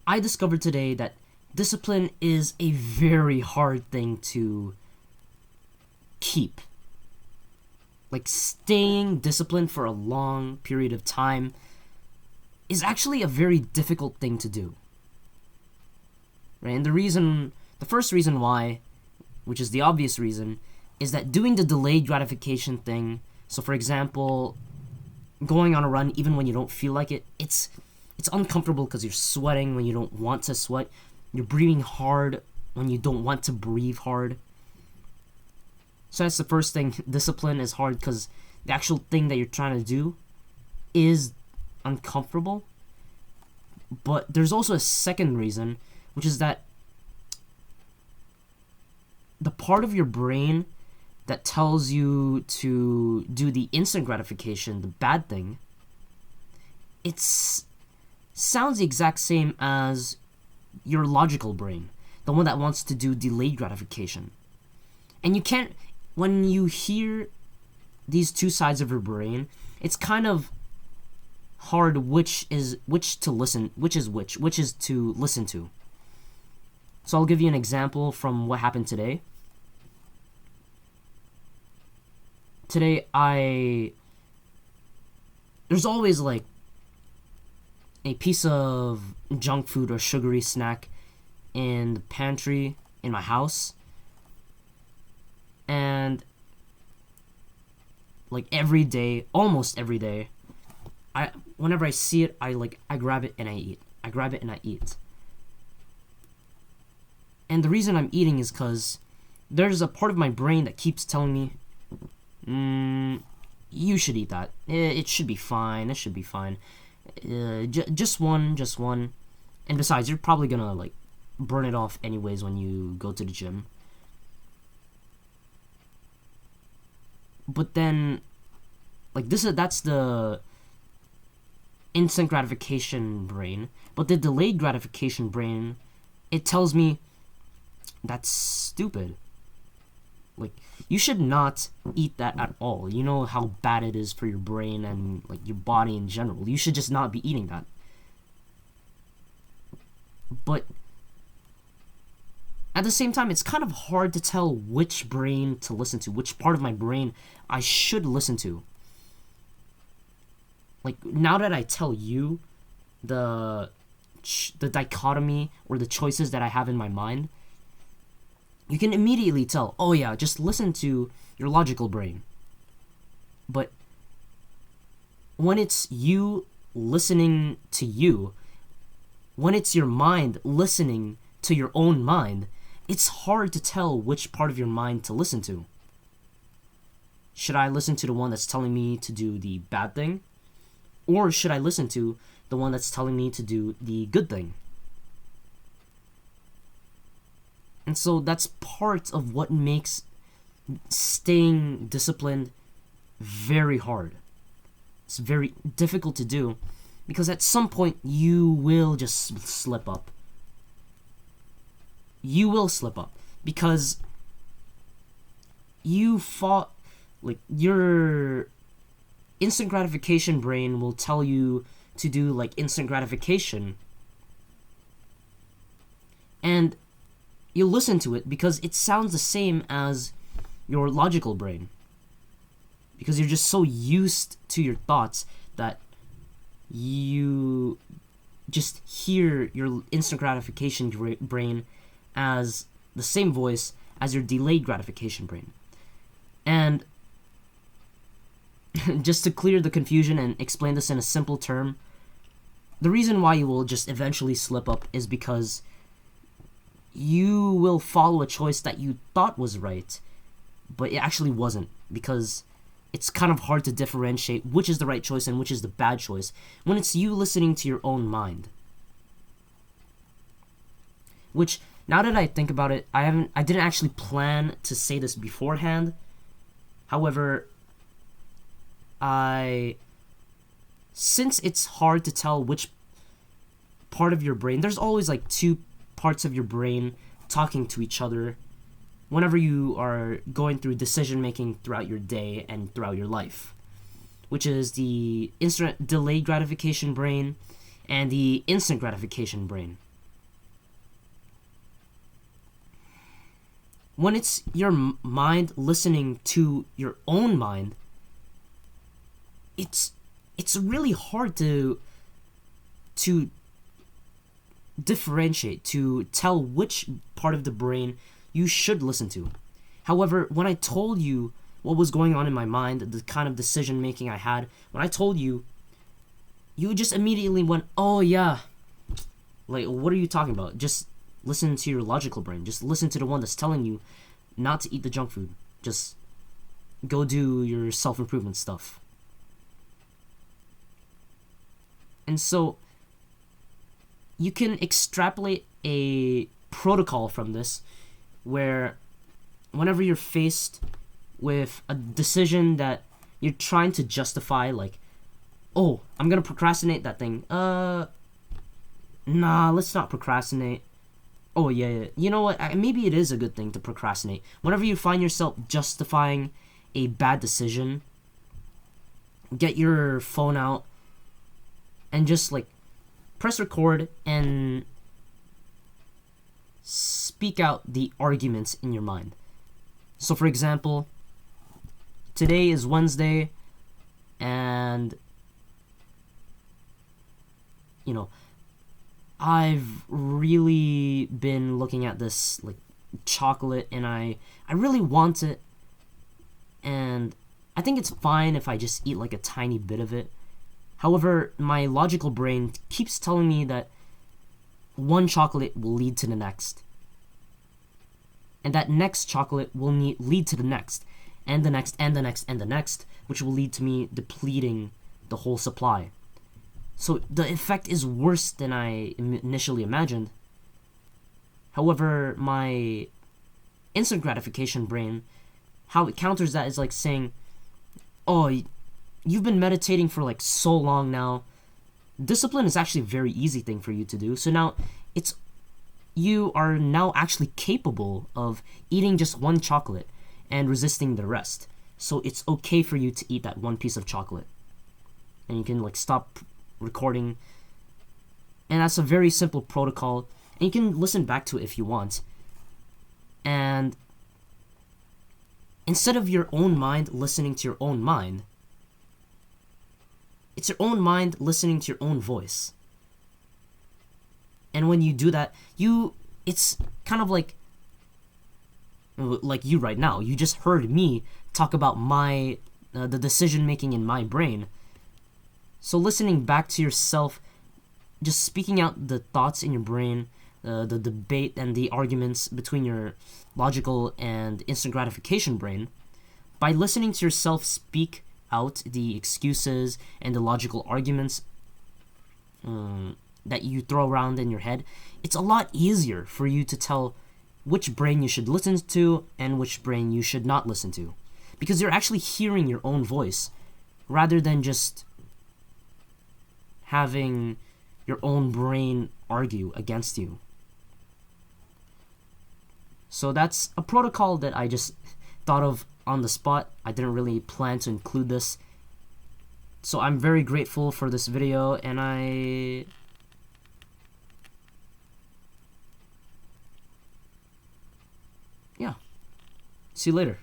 I discovered today that discipline is a very hard thing to keep. Like, staying disciplined for a long period of time is actually a very difficult thing to do. Right? And the first reason why, which is the obvious reason, is that doing the delayed gratification thing, so for example, going on a run even when you don't feel like it, it's uncomfortable because you're sweating when you don't want to sweat. You're breathing hard when you don't want to breathe hard. So that's the first thing. Discipline is hard because the actual thing that you're trying to do is uncomfortable. But there's also a second reason, which is that the part of your brain that tells you to do the instant gratification, the bad thing, it's sounds the exact same as your logical brain, the one that wants to do delayed gratification. And you can't, when you hear these two sides of your brain, it's kind of hard which is to listen to. So I'll give you an example from what happened today. Today there's always like a piece of junk food or sugary snack in the pantry in my house. And like every day, almost every day, whenever I see it, I grab it and I eat. I grab it and I eat. And the reason I'm eating is because there's a part of my brain that keeps telling me, you should eat that. It should be fine. It should be fine. Just one. And besides, you're probably gonna like burn it off anyways when you go to the gym. But then, like that's the instant gratification brain. But the delayed gratification brain, it tells me that's stupid. Like, you should not eat that at all. You know how bad it is for your brain and like your body in general. You should just not be eating that. But at the same time, it's kind of hard to tell which brain to listen to, which part of my brain I should listen to. Like, now that I tell you the dichotomy or the choices that I have in my mind, you can immediately tell, oh yeah, just listen to your logical brain. But when it's you listening to you, when it's your mind listening to your own mind, it's hard to tell which part of your mind to listen to. Should I listen to the one that's telling me to do the bad thing? Or should I listen to the one that's telling me to do the good thing? And so that's part of what makes staying disciplined very hard. It's very difficult to do because at some point you will just slip up. You will slip up because your instant gratification brain will tell you to do like instant gratification, and you'll listen to it because it sounds the same as your logical brain, because you're just so used to your thoughts that you just hear your instant gratification brain as the same voice as your delayed gratification brain. And just to clear the confusion and explain this in a simple term, the reason why you will just eventually slip up is because you will follow a choice that you thought was right, but it actually wasn't, because it's kind of hard to differentiate which is the right choice and which is the bad choice when it's you listening to your own mind. Which, now that I think about it, I didn't actually plan to say this beforehand. However, since it's hard to tell which part of your brain, there's always like two parts of your brain talking to each other whenever you are going through decision making throughout your day and throughout your life, which is the instant delayed gratification brain and the instant gratification brain. when it's your mind listening to your own mind, it's really hard to differentiate, to tell which part of the brain you should listen to. However, when I told you what was going on in my mind, the kind of decision making I had, when I told you, you just immediately went, "Oh yeah." Like, what are you talking about? Just listen to your logical brain. Just listen to the one that's telling you not to eat the junk food. Just go do your self-improvement stuff. And so you can extrapolate a protocol from this where whenever you're faced with a decision that you're trying to justify, like, oh, I'm gonna procrastinate that thing. Nah, let's not procrastinate. Oh, yeah. You know what? Maybe it is a good thing to procrastinate. Whenever you find yourself justifying a bad decision, get your phone out and just, like, press record and speak out the arguments in your mind. So, for example, today is Wednesday, and, I've really been looking at this, like, chocolate, and I really want it, and I think it's fine if I just eat, like, a tiny bit of it. However, my logical brain keeps telling me that one chocolate will lead to the next, and that next chocolate will lead to the next, and the next, and the next, and the next, which will lead to me depleting the whole supply. So the effect is worse than I initially imagined. However, my instant gratification brain, how it counters that is like saying, "Oh, you've been meditating for like so long now. Discipline is actually a very easy thing for you to do. So now you are now actually capable of eating just one chocolate and resisting the rest. So it's okay for you to eat that one piece of chocolate." And you can like stop recording. And that's a very simple protocol. And you can listen back to it if you want. And instead of your own mind listening to your own mind, it's your own mind listening to your own voice. And when you do that, it's kind of like you right now. You just heard me talk about the decision making in my brain. So listening back to yourself, just speaking out the thoughts in your brain, the debate and the arguments between your logical and instant gratification brain, by listening to yourself speak out the excuses and the logical arguments that you throw around in your head, it's a lot easier for you to tell which brain you should listen to and which brain you should not listen to. Because you're actually hearing your own voice rather than just having your own brain argue against you. So that's a protocol that I just thought of on the spot. I didn't really plan to include this. So I'm very grateful for this video, and see you later.